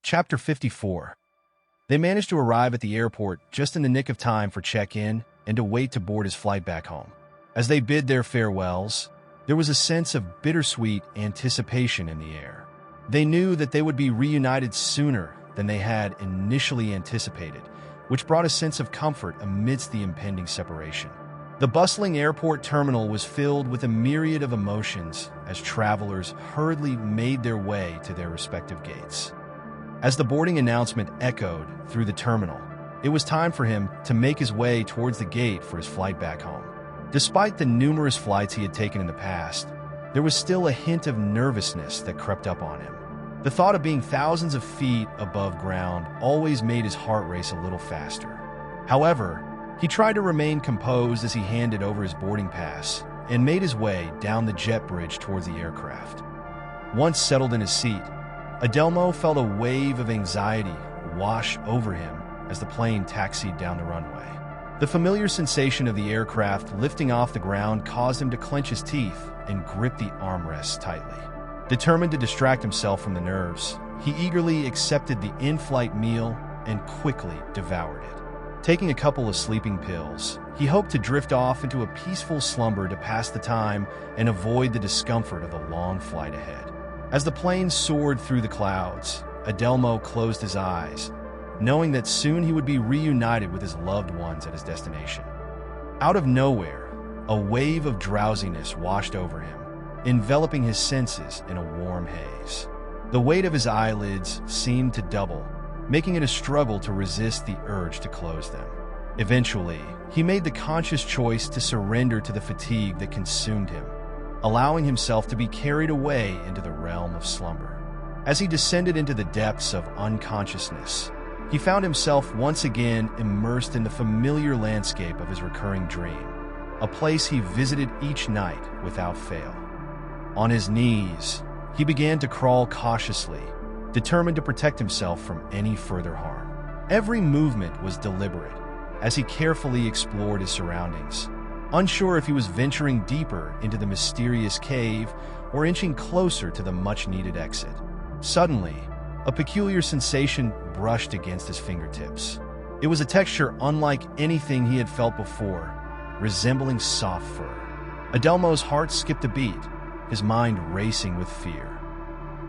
Chapter 54. They managed to arrive at the airport just in the nick of time for check-in and to wait to board his flight back home. As they bid their farewells, there was a sense of bittersweet anticipation in the air. They knew that they would be reunited sooner than they had initially anticipated, which brought a sense of comfort amidst the impending separation. The bustling airport terminal was filled with a myriad of emotions as travelers hurriedly made their way to their respective gates. As the boarding announcement echoed through the terminal, it was time for him to make his way towards the gate for his flight back home. Despite the numerous flights he had taken in the past, there was still a hint of nervousness that crept up on him. The thought of being thousands of feet above ground always made his heart race a little faster. However, he tried to remain composed as he handed over his boarding pass and made his way down the jet bridge towards the aircraft. Once settled in his seat, Adelmo felt a wave of anxiety wash over him as the plane taxied down the runway. The familiar sensation of the aircraft lifting off the ground caused him to clench his teeth and grip the armrests tightly. Determined to distract himself from the nerves, he eagerly accepted the in-flight meal and quickly devoured it. Taking a couple of sleeping pills, he hoped to drift off into a peaceful slumber to pass the time and avoid the discomfort of the long flight ahead. As the plane soared through the clouds, Adelmo closed his eyes, knowing that soon he would be reunited with his loved ones at his destination. Out of nowhere, a wave of drowsiness washed over him, enveloping his senses in a warm haze. The weight of his eyelids seemed to double, making it a struggle to resist the urge to close them. Eventually, he made the conscious choice to surrender to the fatigue that consumed him, allowing himself to be carried away into the realm of slumber. As he descended into the depths of unconsciousness, he found himself once again immersed in the familiar landscape of his recurring dream, a place he visited each night without fail. On his knees, he began to crawl cautiously, determined to protect himself from any further harm. Every movement was deliberate, as he carefully explored his surroundings, unsure if he was venturing deeper into the mysterious cave or inching closer to the much-needed exit. Suddenly, a peculiar sensation brushed against his fingertips. It was a texture unlike anything he had felt before, resembling soft fur. Adelmo's heart skipped a beat, his mind racing with fear.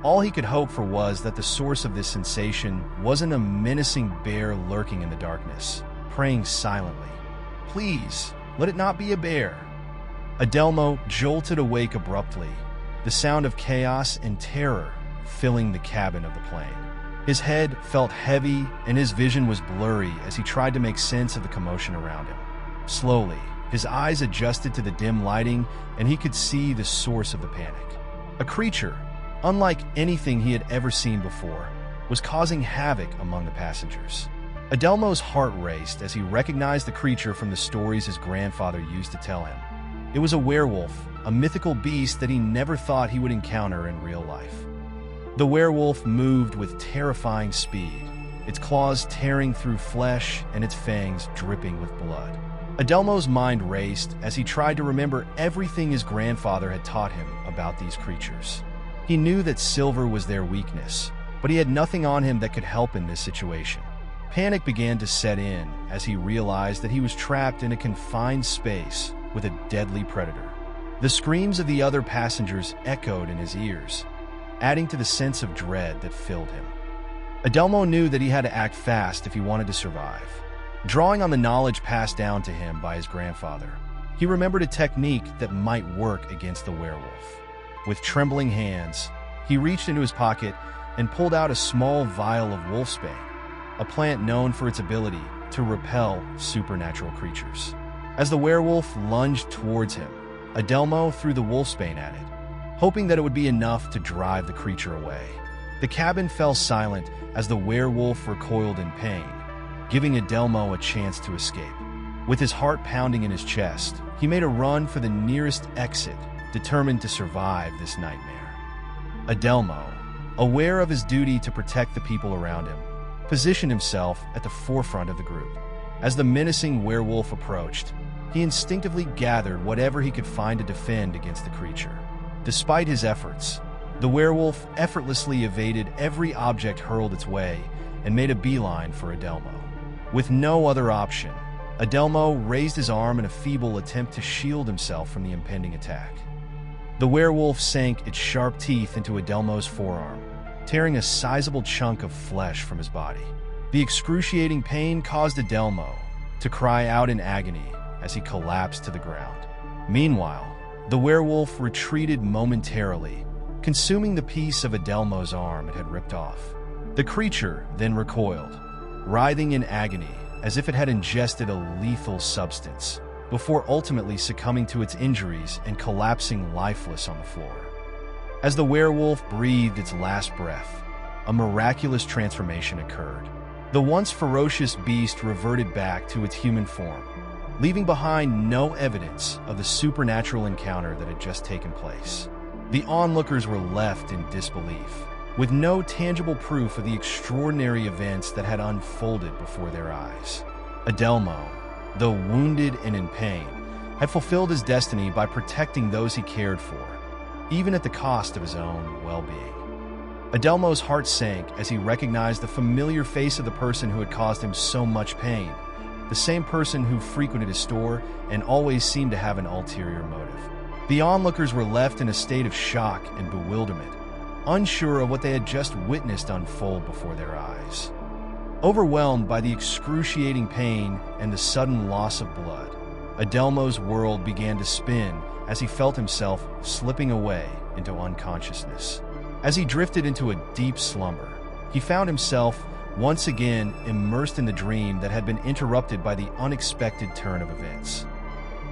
All he could hope for was that the source of this sensation wasn't a menacing bear lurking in the darkness, praying silently. Please, let it not be a bear. Adelmo jolted awake abruptly, the sound of chaos and terror filling the cabin of the plane. His head felt heavy and his vision was blurry as he tried to make sense of the commotion around him. Slowly, his eyes adjusted to the dim lighting and he could see the source of the panic. A creature, unlike anything he had ever seen before, was causing havoc among the passengers. Adelmo's heart raced as he recognized the creature from the stories his grandfather used to tell him. It was a werewolf, a mythical beast that he never thought he would encounter in real life. The werewolf moved with terrifying speed, its claws tearing through flesh and its fangs dripping with blood. Adelmo's mind raced as he tried to remember everything his grandfather had taught him about these creatures. He knew that silver was their weakness, but he had nothing on him that could help in this situation. Panic began to set in as he realized that he was trapped in a confined space with a deadly predator. The screams of the other passengers echoed in his ears, adding to the sense of dread that filled him. Adelmo knew that he had to act fast if he wanted to survive. Drawing on the knowledge passed down to him by his grandfather, he remembered a technique that might work against the werewolf. With trembling hands, he reached into his pocket and pulled out a small vial of wolfsbane, a plant known for its ability to repel supernatural creatures. As the werewolf lunged towards him, Adelmo threw the wolfsbane at it, hoping that it would be enough to drive the creature away. The cabin fell silent as the werewolf recoiled in pain, giving Adelmo a chance to escape. With his heart pounding in his chest, he made a run for the nearest exit, determined to survive this nightmare. Adelmo, aware of his duty to protect the people around him, positioned himself at the forefront of the group. As the menacing werewolf approached, he instinctively gathered whatever he could find to defend against the creature. Despite his efforts, The werewolf effortlessly evaded every object hurled its way and made a beeline for Adelmo. With no other option, Adelmo raised his arm in a feeble attempt to shield himself from the impending attack. The werewolf sank its sharp teeth into Adelmo's forearm, tearing a sizable chunk of flesh from his body. The excruciating pain caused Adelmo to cry out in agony as he collapsed to the ground. Meanwhile, the werewolf retreated momentarily, consuming the piece of Adelmo's arm it had ripped off. The creature then recoiled, writhing in agony as if it had ingested a lethal substance, before ultimately succumbing to its injuries and collapsing lifeless on the floor. As the werewolf breathed its last breath, a miraculous transformation occurred. The once ferocious beast reverted back to its human form, leaving behind no evidence of the supernatural encounter that had just taken place. The onlookers were left in disbelief, with no tangible proof of the extraordinary events that had unfolded before their eyes. Adelmo, though wounded and in pain, had fulfilled his destiny by protecting those he cared for, even at the cost of his own well-being. Adelmo's heart sank as he recognized the familiar face of the person who had caused him so much pain, the same person who frequented his store and always seemed to have an ulterior motive. The onlookers were left in a state of shock and bewilderment, unsure of what they had just witnessed unfold before their eyes. Overwhelmed by the excruciating pain and the sudden loss of blood, Adelmo's world began to spin as he felt himself slipping away into unconsciousness. As he drifted into a deep slumber, he found himself once again immersed in the dream that had been interrupted by the unexpected turn of events.